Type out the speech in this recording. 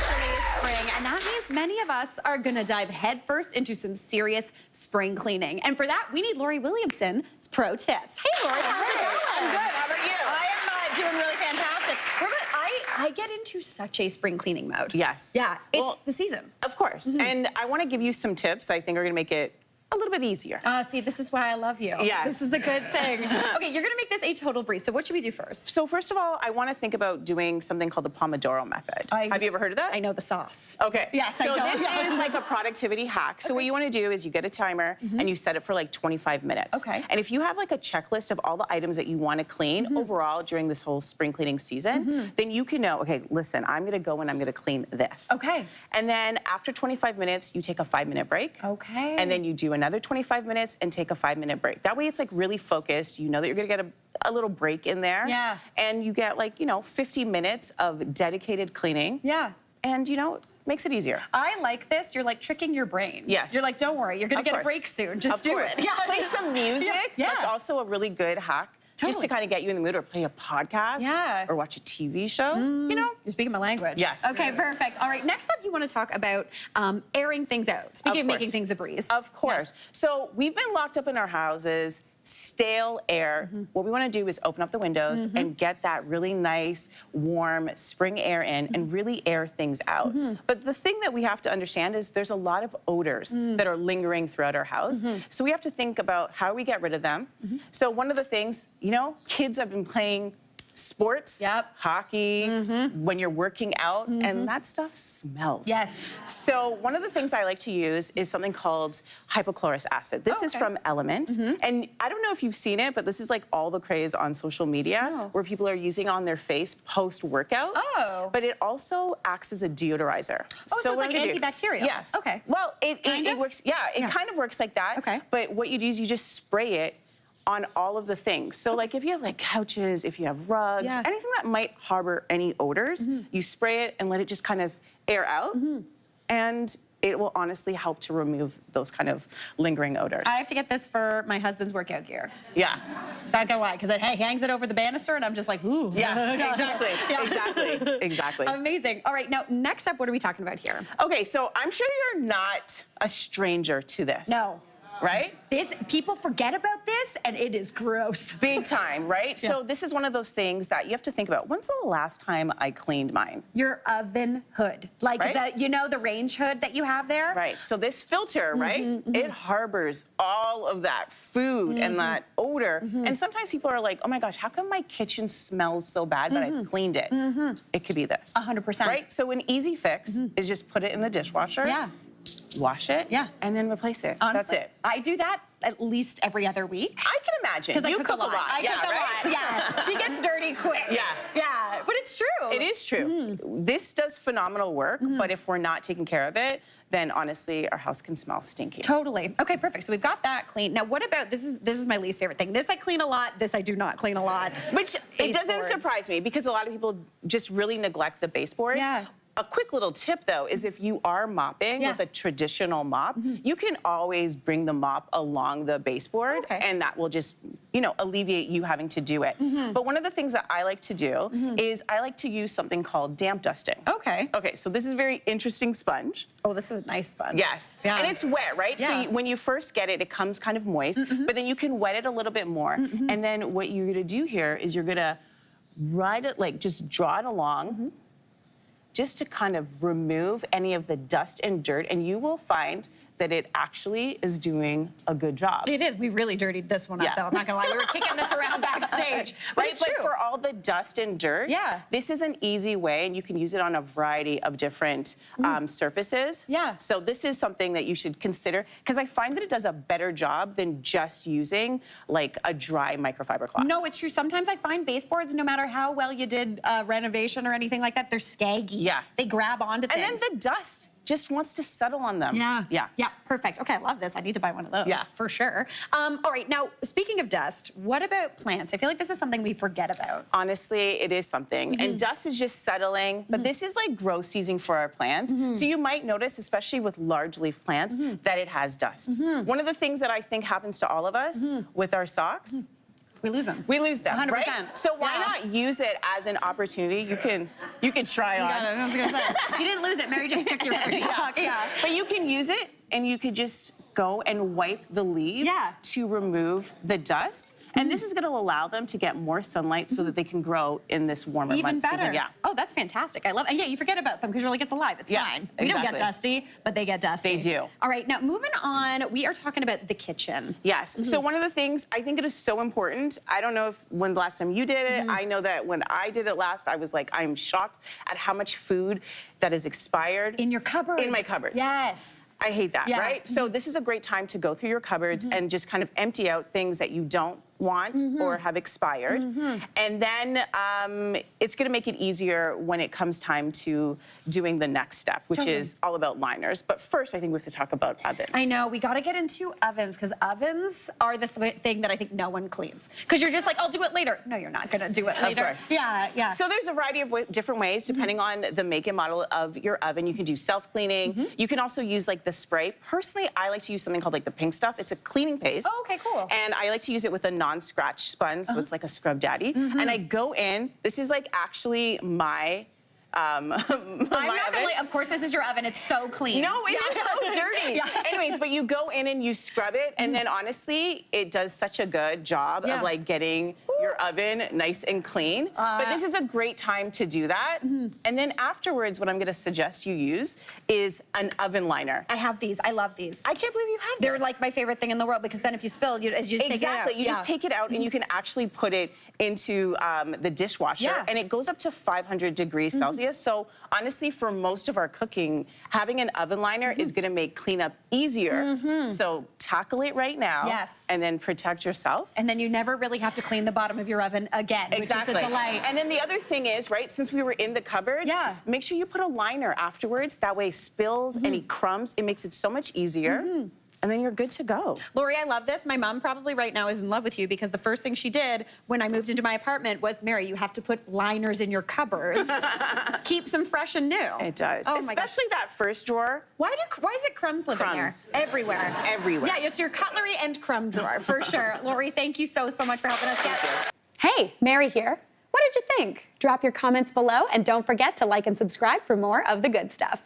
officially spring, and that means many of us are gonna dive headfirst into some serious spring cleaning. And for that, we need Lori Williamson's pro tips. Hey, Lori, how's it going? I'm good. How about you? I am doing really fantastic. I get into such a spring cleaning mode. Yes. Yeah, it's the season. Of course. And I want to give you some tips I think are going to make it a little bit easier. See, this is why I love you. Yes. This is a good thing. Okay, you're gonna make this a total breeze. So what should we do first? So first of all, I want to think about doing something called the Pomodoro method. Have you ever heard of that? I know the sauce. Okay. Yes, so I don't. this is like a productivity hack. So what you want to do is you get a timer and you set it for like 25 minutes. Okay. And if you have like a checklist of all the items that you want to clean overall during this whole spring cleaning season, then you can know, okay, listen, I'm going to go and I'm going to clean this. Okay. And then after 25 minutes, you take a 5-minute break. Okay. And then you do another 25 minutes and take a 5-minute break. That way it's like really focused. You know that you're gonna get a little break in there. Yeah. And you get like, 50 minutes of dedicated cleaning. Yeah. And makes it easier. I like this. You're like tricking your brain. Yes. You're like, don't worry, you're gonna get a break soon. Just do it. Yeah. Play some music. Yeah. That's also a really good hack. Totally. Just to kind of get you in the mood, or play a podcast. Yeah. Or watch a TV show. You're speaking my language. Yes. Okay, perfect. All right, next up you want to talk about airing things out. Speaking of making things a breeze. Of course. Yeah. So we've been locked up in our houses, stale air. What we want to do is open up the windows and get that really nice, warm spring air in and really air things out. But the thing that we have to understand is there's a lot of odors that are lingering throughout our house. So we have to think about how we get rid of them. So one of the things, kids have been playing sports, hockey, when you're working out, and that stuff smells. Yes. So one of the things I like to use is something called hypochlorous acid. This is from Element, and I don't know if you've seen it, but this is like all the craze on social media, where people are using on their face post-workout. Oh. But it also acts as a deodorizer. Oh, so it's like antibacterial. Yes. Okay. Well, it works, it kind of works like that. Okay. But what you do is you just spray it on all of the things. So like if you have like couches, if you have rugs, anything that might harbor any odors, you spray it and let it just kind of air out. And it will honestly help to remove those kind of lingering odors. I have to get this for my husband's workout gear. Yeah. Not gonna lie, because it hangs it over the banister and I'm just like, ooh. Yeah, exactly, exactly. Amazing. All right, now next up, what are we talking about here? Okay, so I'm sure you're not a stranger to this. No. Right? People forget about this, and it is gross. Big time, right? So this is one of those things that you have to think about. When's the last time I cleaned mine? Your oven hood. Like the range hood that you have there? Right, so this filter, right? It harbors all of that food and that odor. And sometimes people are like, oh my gosh, how come my kitchen smells so bad, but I've cleaned it? It could be this. 100%. Right? So an easy fix is just put it in the dishwasher. Yeah. Wash it, and then replace it. Honestly, that's it. I do that at least every other week. I can imagine. Because I you cook a lot. I cook a lot. Yeah. She gets dirty quick. Yeah. Yeah. But it's true. It is true. This does phenomenal work, but if we're not taking care of it, then honestly, our house can smell stinky. Totally. Okay, perfect. So we've got that clean. Now, what about this is my least favorite thing. This I clean a lot. This I do not clean a lot. Which it doesn't surprise me because a lot of people just really neglect the baseboards. Yeah. A quick little tip, though, is if you are mopping with a traditional mop, you can always bring the mop along the baseboard, and that will just, alleviate you having to do it. But one of the things that I like to do is I like to use something called damp dusting. Okay. Okay, so this is a very interesting sponge. Oh, this is a nice sponge. Yes. Yeah. And it's wet, right? Yeah. So when you first get it, it comes kind of moist, but then you can wet it a little bit more. And then what you're gonna do here is you're gonna ride it, like just draw it along, just to kind of remove any of the dust and dirt, and you will find that it actually is doing a good job. It is. We really dirtied this one up, though. I'm not gonna lie. We were kicking this around backstage. But Right, it's but true. for all the dust and dirt, this is an easy way, and you can use it on a variety of different surfaces. Yeah. So this is something that you should consider, because I find that it does a better job than just using like a dry microfiber cloth. No, it's true. Sometimes I find baseboards, no matter how well you did renovation or anything like that, they're scaggy. Yeah. They grab onto things. And then the dust just wants to settle on them. Yeah. Yeah. Yeah, perfect. Okay, I love this. I need to buy one of those. Yeah. For sure. All right, now, speaking of dust, what about plants? I feel like this is something we forget about. Honestly, it is something. And dust is just settling, but this is like growth season for our plants. So you might notice, especially with large leaf plants, that it has dust. One of the things that I think happens to all of us with our socks, We lose them. We lose them, 100%. right? So why not use it as an opportunity? You can try on. I was gonna say. You didn't lose it. Mary just took your first talk. Yeah. But you can use it, and you could just go and wipe the leaves to remove the dust. And this is going to allow them to get more sunlight so that they can grow in this warmer month better. season. Yeah. Oh, that's fantastic. I love it. And yeah, you forget about them because you're like, it's alive. It's fine. We don't get dusty, but they get dusty. They do. All right, now moving on, we are talking about the kitchen. Yes. So one of the things, I think it is so important. I don't know if when the last time you did it, I know that when I did it last, I was like, I'm shocked at how much food that is expired. In your cupboards. In my cupboards. Yes. I hate that, right? So this is a great time to go through your cupboards and just kind of empty out things that you don't want or have expired. And then it's gonna make it easier when it comes time to doing the next step, which is all about liners. But first, I think we have to talk about ovens. I know, we gotta get into ovens because ovens are the thing that I think no one cleans. Because you're just like, I'll do it later. No, you're not gonna do it later. Of course. Yeah. So there's a variety of different ways depending on the make and model of your oven. You can do self-cleaning. You can also use like the spray. Personally, I like to use something called like the pink stuff. It's a cleaning paste. Oh, okay, cool. And I like to use it with a non-scratch sponge, so it's like a scrub daddy. And I go in, this is like actually my I'm not gonna lie, of course this is your oven, it's so clean. No, it is so dirty. Anyways, but you go in and you scrub it, and then honestly, it does such a good job of like getting your oven nice and clean. But this is a great time to do that. And then afterwards, what I'm gonna suggest you use is an oven liner. I have these, I love these. I can't believe you have They're this. like my favorite thing in the world because then if you spill, you just take it out. You just take it out and you can actually put it into the dishwasher and it goes up to 500 degrees Celsius. So honestly, for most of our cooking, having an oven liner is gonna make cleanup easier. So tackle it right now and then protect yourself. And then you never really have to clean the bottom of your oven again, which is a delight. And then the other thing is, right, since we were in the cupboards, make sure you put a liner afterwards. That way spills, any crumbs, it makes it so much easier. And then you're good to go. Lori, I love this. My mom probably right now is in love with you because the first thing she did when I moved into my apartment was, Mary, you have to put liners in your cupboards. Keeps them fresh and new. It does. Oh, especially that first drawer. Why is it crumbs living there? Everywhere. Everywhere. Yeah, it's your cutlery and crumb drawer, for sure. Lori, thank you so much for helping us get there. Hey, Mary here. What did you think? Drop your comments below and don't forget to like and subscribe for more of the good stuff.